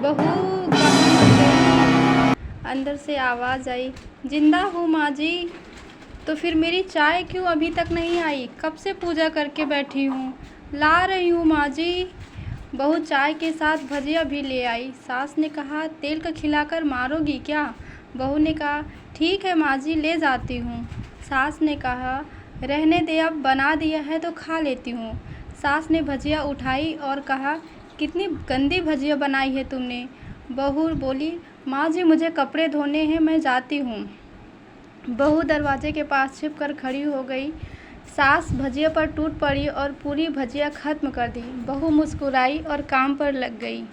बहू कहाँ मर गई? अंदर से आवाज़ आई, जिंदा हूँ माँ जी। तो फिर मेरी चाय क्यों अभी तक नहीं आई? कब से पूजा करके बैठी हूँ। ला रही हूँ माँ जी। बहू चाय के साथ भजिया भी ले आई। सास ने कहा, तेल का खिलाकर मारोगी क्या? बहू ने कहा, ठीक है माँ जी, ले जाती हूँ। सास ने कहा, रहने दे, अब बना दिया है तो खा लेती हूँ। सास ने भजिया उठाई और कहा, कितनी गंदी भजिया बनाई है तुमने। बहू बोली, माँ जी मुझे कपड़े धोने हैं, मैं जाती हूँ। बहू दरवाजे के पास छिप कर खड़ी हो गई। सास भजिया पर टूट पड़ी और पूरी भजिया खत्म कर दी। बहू मुस्कुराई और काम पर लग गई।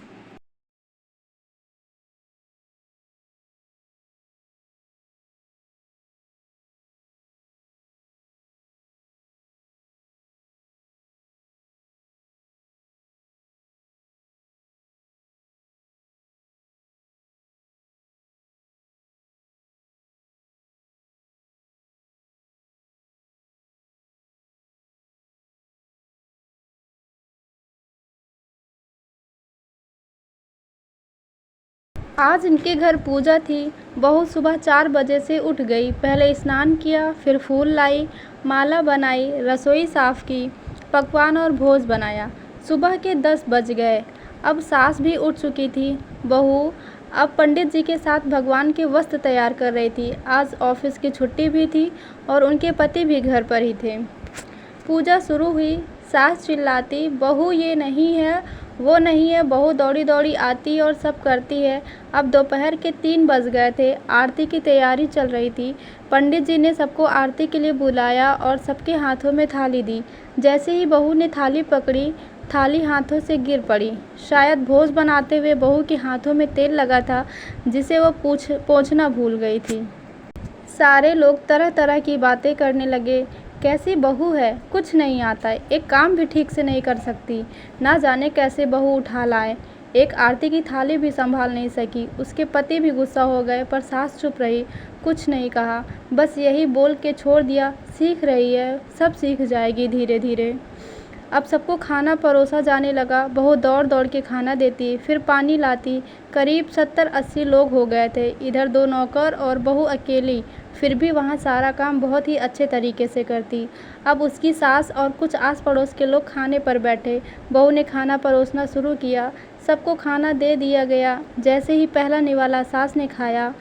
आज इनके घर पूजा थी। बहू सुबह 4 बजे से उठ गई। पहले स्नान किया, फिर फूल लाई, माला बनाई, रसोई साफ की, पकवान और भोज बनाया। सुबह के 10 बज गए। अब सास भी उठ चुकी थी। बहू अब पंडित जी के साथ भगवान के वस्त्र तैयार कर रही थी। आज ऑफिस की छुट्टी भी थी और उनके पति भी घर पर ही थे। पूजा शुरू हुई। सास चिल्लाती, बहू ये नहीं है, वो नहीं है। बहू दौड़ी दौड़ी आती और सब करती है। अब दोपहर के 3 बज गए थे। आरती की तैयारी चल रही थी। पंडित जी ने सबको आरती के लिए बुलाया और सबके हाथों में थाली दी। जैसे ही बहू ने थाली पकड़ी, थाली हाथों से गिर पड़ी। शायद भोज बनाते हुए बहू के हाथों में तेल लगा था, जिसे वो पोंछना भूल गई थी। सारे लोग तरह तरह की बातें करने लगे। कैसी बहू है, कुछ नहीं आता, एक काम भी ठीक से नहीं कर सकती, ना जाने कैसे बहू उठा लाए। एक आरती की थाली भी संभाल नहीं सकी। उसके पति भी गुस्सा हो गए, पर सास चुप रही, कुछ नहीं कहा, बस यही बोल के छोड़ दिया, सीख रही है, सब सीख जाएगी धीरे धीरे। अब सबको खाना परोसा जाने लगा। बहू दौड़ दौड़ के खाना देती, फिर पानी लाती। करीब 70-80 लोग हो गए थे। इधर 2 नौकर और बहू अकेली, फिर भी वहाँ सारा काम बहुत ही अच्छे तरीके से करती। अब उसकी सास और कुछ आस पड़ोस के लोग खाने पर बैठे। बहू ने खाना परोसना शुरू किया। सबको खाना दे दिया गया। जैसे ही पहला निवाला सास ने खाया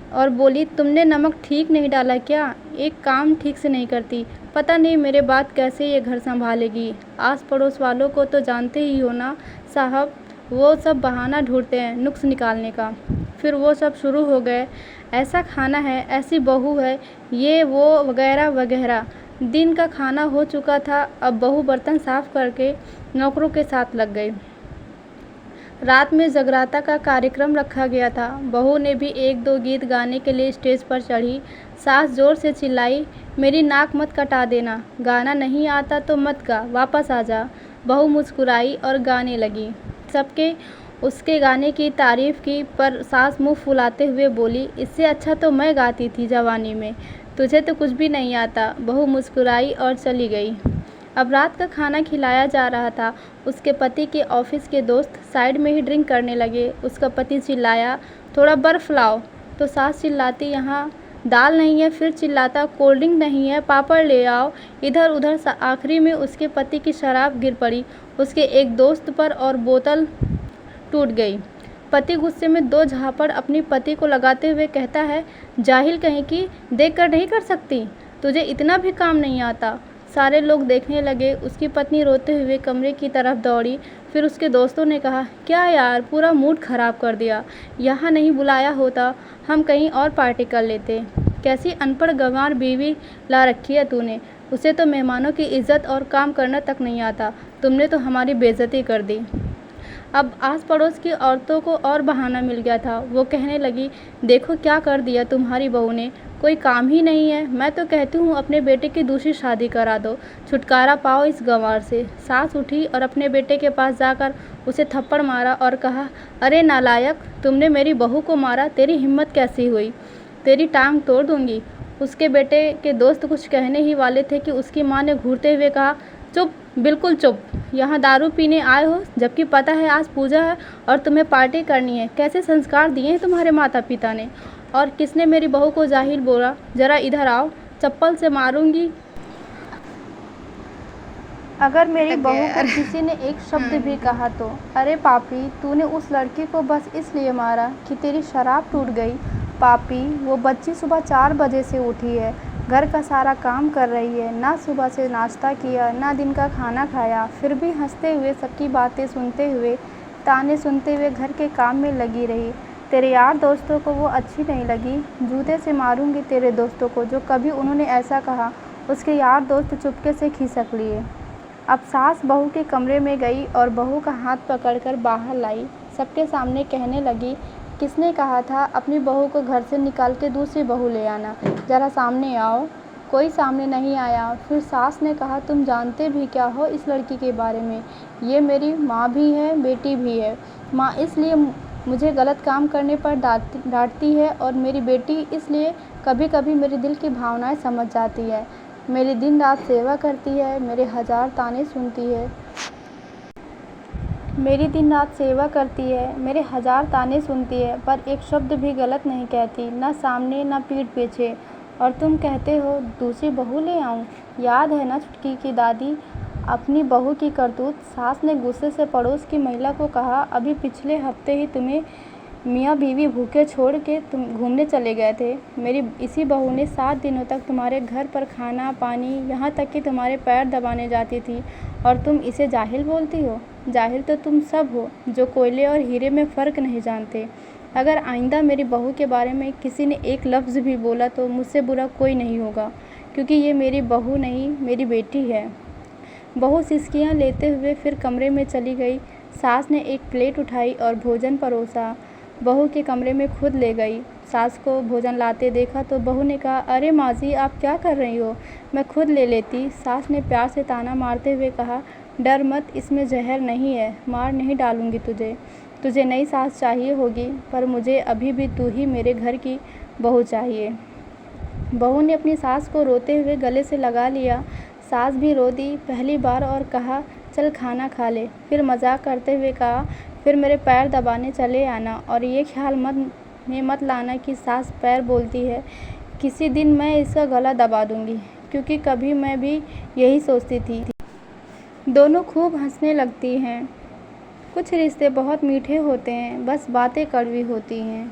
और बोली, तुमने नमक ठीक नहीं डाला क्या? एक काम ठीक से नहीं करती, पता नहीं मेरे बाद कैसे ये घर संभालेगी। आस पड़ोस वालों को तो जानते ही हो ना साहब, वो सब बहाना ढूंढते हैं नुक्स निकालने का। फिर वो सब शुरू हो गए, ऐसा खाना है, ऐसी बहू है, ये वो वगैरह वगैरह। दिन का खाना हो चुका था। अब बहू बर्तन साफ करके नौकरों के साथ लग गई। रात में जगराता का कार्यक्रम रखा गया था। बहू ने भी 1-2 गीत गाने के लिए स्टेज पर चढ़ी। सास जोर से चिल्लाई, मेरी नाक मत कटा देना, गाना नहीं आता तो मत गा, वापस आ जा। बहू मुस्कुराई और गाने लगी। सबके उसके गाने की तारीफ़ की, पर सास मुंह फुलाते हुए बोली, इससे अच्छा तो मैं गाती थी जवानी में, तुझे तो कुछ भी नहीं आता। बहू मुस्कुराई और चली गई। अब रात का खाना खिलाया जा रहा था। उसके पति के ऑफिस के दोस्त साइड में ही ड्रिंक करने लगे। उसका पति चिल्लाया, थोड़ा बर्फ़ लाओ। तो सास चिल्लाती, यहाँ दाल नहीं है। फिर चिल्लाता, कोल्ड ड्रिंक नहीं है, पापड़ ले आओ। इधर उधर आखिरी में उसके पति की शराब गिर पड़ी उसके एक दोस्त पर और बोतल टूट गई। पति गुस्से में 2 झापड़ अपनी पति को लगाते हुए कहता है, जाहिल कहीं की, देख कर नहीं कर सकती, तुझे इतना भी काम नहीं आता। सारे लोग देखने लगे। उसकी पत्नी रोते हुए कमरे की तरफ दौड़ी। फिर उसके दोस्तों ने कहा, क्या यार, पूरा मूड ख़राब कर दिया, यहाँ नहीं बुलाया होता, हम कहीं और पार्टी कर लेते। कैसी अनपढ़ गंवार बीवी ला रखी है तूने, उसे तो मेहमानों की इज्जत और काम करना तक नहीं आता, तुमने तो हमारी बेइज्जती कर दी। अब आस पड़ोस की औरतों को और बहाना मिल गया था। वो कहने लगी, देखो क्या कर दिया तुम्हारी बहू ने, कोई काम ही नहीं है। मैं तो कहती हूँ अपने बेटे की दूसरी शादी करा दो, छुटकारा पाओ इस गंवार से। सास उठी और अपने बेटे के पास जाकर उसे थप्पड़ मारा और कहा, अरे नालायक, तुमने मेरी बहू को मारा, तेरी हिम्मत कैसी हुई, तेरी टांग तोड़ दूंगी। उसके बेटे के दोस्त कुछ कहने ही वाले थे कि उसकी माँ ने घूरते हुए कहा, चुप, बिल्कुल चुप। यहाँ दारू पीने आए हो जबकि पता है आज पूजा है और तुम्हें पार्टी करनी है। कैसे संस्कार दिए हैं तुम्हारे माता पिता ने? और किसने मेरी बहू को जाहिल बोला? ज़रा इधर आओ, चप्पल से मारूंगी अगर मेरी बहू को किसी ने एक शब्द भी कहा तो। अरे पापी, तूने उस लड़की को बस इसलिए मारा कि तेरी शराब टूट गई। पापी, वो बच्ची सुबह 4 बजे से उठी है, घर का सारा काम कर रही है, ना सुबह से नाश्ता किया ना दिन का खाना खाया, फिर भी हंसते हुए सबकी बातें सुनते हुए ताने सुनते हुए घर के काम में लगी रही। तेरे यार दोस्तों को वो अच्छी नहीं लगी। जूते से मारूंगी तेरे दोस्तों को जो कभी उन्होंने ऐसा कहा। उसके यार दोस्त चुपके से खिसक लिए। अब सास बहू के कमरे में गई और बहू का हाथ पकड़कर बाहर लाई। सबके सामने कहने लगी, किसने कहा था अपनी बहू को घर से निकाल के दूसरी बहू ले आना? ज़रा सामने आओ। कोई सामने नहीं आया। फिर सास ने कहा, तुम जानते भी क्या हो इस लड़की के बारे में? ये मेरी माँ भी है, बेटी भी है। माँ इसलिए मुझे गलत काम करने पर डांटती है और मेरी बेटी इसलिए कभी कभी मेरे दिल की भावनाएं समझ जाती है। मेरी दिन रात सेवा करती है, मेरे 1000 ताने सुनती है। मेरी दिन रात सेवा करती है, मेरे 1000 ताने सुनती है, पर एक शब्द भी गलत नहीं कहती, ना सामने ना पीठ पीछे। और तुम कहते हो दूसरी बहू ले आऊं? याद है ना छुटकी की दादी अपनी बहू की करतूत? सास ने गुस्से से पड़ोस की महिला को कहा, अभी पिछले हफ्ते ही तुम्हें मियाँ बीवी भूखे छोड़ के तुम घूमने चले गए थे। मेरी इसी बहू ने 7 दिनों तक तुम्हारे घर पर खाना पानी, यहाँ तक कि तुम्हारे पैर दबाने जाती थी, और तुम इसे जाहिल बोलती हो? जाहिल तो तुम सब हो जो कोयले और हीरे में फ़र्क नहीं जानते। अगर आइंदा मेरी बहू के बारे में किसी ने एक लफ्ज़ भी बोला तो मुझसे बुरा कोई नहीं होगा, क्योंकि ये मेरी बहू नहीं, मेरी बेटी है। बहू सिसकियाँ लेते हुए फिर कमरे में चली गई। सास ने एक प्लेट उठाई और भोजन परोसा। बहू के कमरे में खुद ले गई। सास को भोजन लाते देखा तो बहू ने कहा, अरे माँ जी, आप क्या कर रही हो? मैं खुद ले लेती। सास ने प्यार से ताना मारते हुए कहा, डर मत, इसमें जहर नहीं है, मार नहीं डालूंगी तुझे। तुझे नई सास चाहिए होगी, पर मुझे अभी भी तू ही मेरे घर की बहू चाहिए। बहू ने अपनी सास को रोते हुए गले से लगा लिया। सास भी रो दी पहली बार और कहा, चल खाना खा ले। फिर मजाक करते हुए कहा, फिर मेरे पैर दबाने चले आना, और ये ख्याल मत लाना कि सास पैर बोलती है। किसी दिन मैं इसका गला दबा दूंगी, क्योंकि कभी मैं भी यही सोचती थी। दोनों खूब हंसने लगती हैं। कुछ रिश्ते बहुत मीठे होते हैं, बस बातें कड़वी होती हैं।